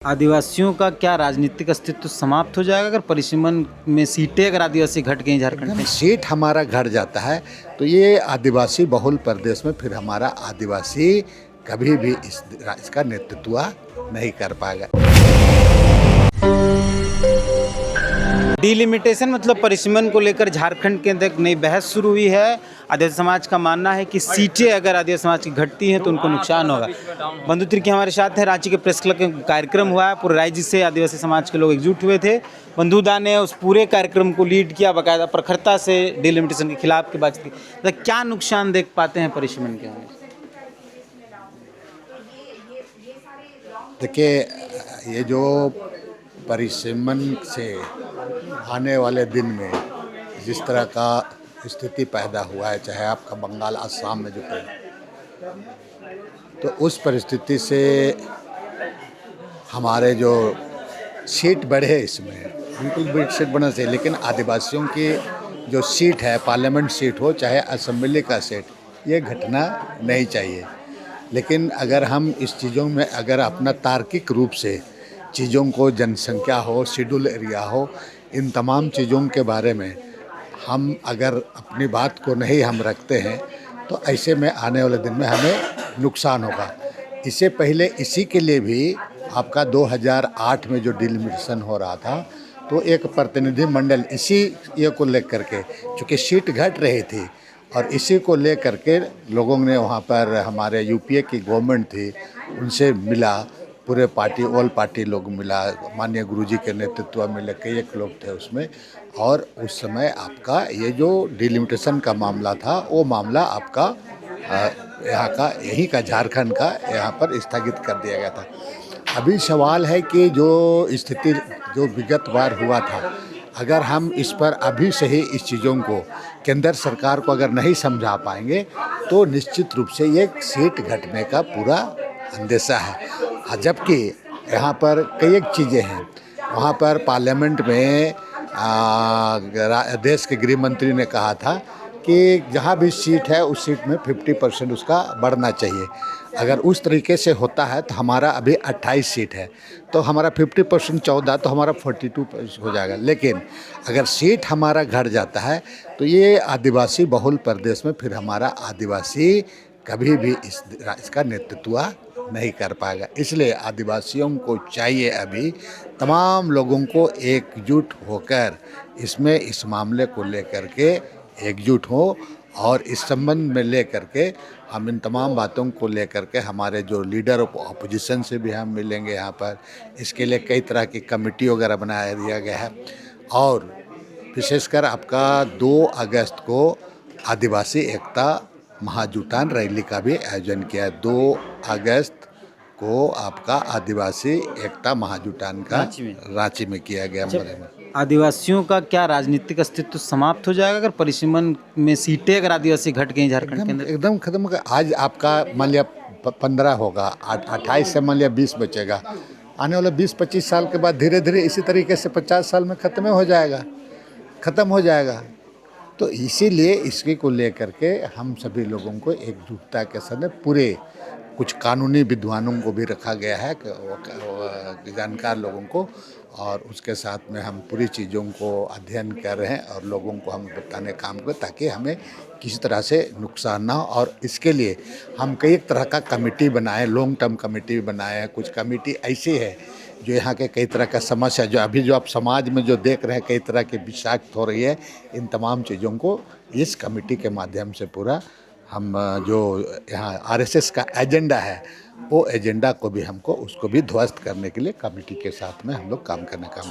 आदिवासियों का क्या राजनीतिक अस्तित्व समाप्त हो जाएगा अगर परिसीमन में सीटें अगर आदिवासी घट गई झारखंड एकदम में? सीट हमारा घट जाता है तो ये आदिवासी बहुल प्रदेश में फिर हमारा आदिवासी कभी भी इसका नेतृत्व नहीं कर पाएगा। डिलिमिटेशन मतलब परिसीमन को लेकर झारखंड के अंदर एक नई बहस शुरू हुई है। आदिवासी समाज का मानना है कि सीटें अगर आदिवासी समाज की घटती हैं तो उनको नुकसान होगा। बंधु तिर्की हमारे साथ है। रांची के प्रेस क्लब में कार्यक्रम हुआ है, पूरे राज्य से आदिवासी समाज के लोग एकजुट हुए थे। बंधु दा ने उस पूरे कार्यक्रम को लीड किया, बाकायदा प्रखरता से डिलिमिटेशन के खिलाफ की बात की। तो क्या नुकसान देख पाते हैं परिसीमन के होने से? देखिए, ये जो परिसीमन से आने वाले दिन में जिस तरह का स्थिति पैदा हुआ है, चाहे आपका बंगाल असम में जो तो उस परिस्थिति से हमारे जो सीट बढ़े, इसमें बिल्कुल भी सीट बढ़ना चाहिए, लेकिन आदिवासियों की जो सीट है, पार्लियामेंट सीट हो चाहे असेंबली का सीट, ये घटना नहीं चाहिए। लेकिन अगर हम इस चीज़ों में अगर अपना तार्किक रूप से चीज़ों को, जनसंख्या हो, शेड्यूल एरिया हो, इन तमाम चीज़ों के बारे में हम अगर अपनी बात को नहीं हम रखते हैं तो ऐसे में आने वाले दिन में हमें नुकसान होगा। इससे पहले इसी के लिए भी आपका 2008 में जो डिलिमिटेशन हो रहा था तो एक प्रतिनिधि मंडल इसी ये को लेकर के, चूँकि सीट घट रही थी और इसी को लेकर के लोगों ने वहाँ पर, हमारे यूपीए की गवर्नमेंट थी, उनसे मिला, पूरे पार्टी ऑल पार्टी लोग मिला, माननीय गुरुजी के नेतृत्व में कई एक लोग थे उसमें, और उस समय आपका ये जो डिलिमिटेशन का मामला था वो मामला आपका यहाँ का, यहीं का, झारखंड का यहाँ पर स्थगित कर दिया गया था। अभी सवाल है कि जो स्थिति जो विगत बार हुआ था, अगर हम इस पर अभी से ही इस चीज़ों को केंद्र सरकार को अगर नहीं समझा पाएंगे तो निश्चित रूप से ये सीट घटने का पूरा अंदेशा है। जबकि यहाँ पर कई एक चीज़ें हैं, वहाँ पर पार्लियामेंट में देश के गृह मंत्री ने कहा था कि जहाँ भी सीट है उस सीट में 50% उसका बढ़ना चाहिए। अगर उस तरीके से होता है तो हमारा अभी 28 सीट है, तो हमारा 50% 14, तो हमारा 42 हो जाएगा। लेकिन अगर सीट हमारा घट जाता है तो ये आदिवासी बहुल प्रदेश में फिर हमारा आदिवासी कभी भी इसका नेतृत्व नहीं कर पाएगा। इसलिए आदिवासियों को चाहिए अभी तमाम लोगों को एकजुट होकर इसमें, इस मामले को लेकर के एकजुट हो और इस संबंध में लेकर के हम इन तमाम बातों को लेकर के हमारे जो लीडर ऑफ अपोजिशन से भी हम मिलेंगे यहाँ पर। इसके लिए कई तरह की कमेटी वगैरह बनाया दिया गया है और विशेषकर आपका 2 अगस्त को आदिवासी एकता महाजुटान रैली का भी आयोजन किया है। 2 अगस्त को आपका आदिवासी एकता महाजुटान का रांची में किया गया। आदिवासियों का क्या राजनीतिक अस्तित्व समाप्त हो जाएगा अगर परिसीमन में सीटें अगर आदिवासी घट गई झारखंड के अंदर? एकदम खत्म। आज आपका मान लिया 15 होगा, 28 से मान लिया 20 बचेगा। आने वाले 20-25 साल के बाद धीरे धीरे इसी तरीके से 50 साल में ख़त्म हो जाएगा। तो इसीलिए इसके को लेकर के हम सभी लोगों को एकजुटता के साथ पूरे कुछ कानूनी विद्वानों को भी रखा गया है, जानकार लोगों को, और उसके साथ में हम पूरी चीज़ों को अध्ययन कर रहे हैं और लोगों को हम बताने काम करें ताकि हमें किसी तरह से नुकसान ना हो। और इसके लिए हम कई तरह का कमेटी बनाए, लॉन्ग टर्म कमेटी बनाए हैं। कुछ कमेटी ऐसी है जो यहाँ के कई तरह का समस्या जो अभी जो आप समाज में जो देख रहे हैं कई तरह की विषाक्त हो रही है, इन तमाम चीज़ों को इस कमेटी के माध्यम से पूरा हम जो यहाँ आरएसएस का एजेंडा है वो एजेंडा को भी हमको उसको भी ध्वस्त करने के लिए कमेटी के साथ में हम लोग काम करने का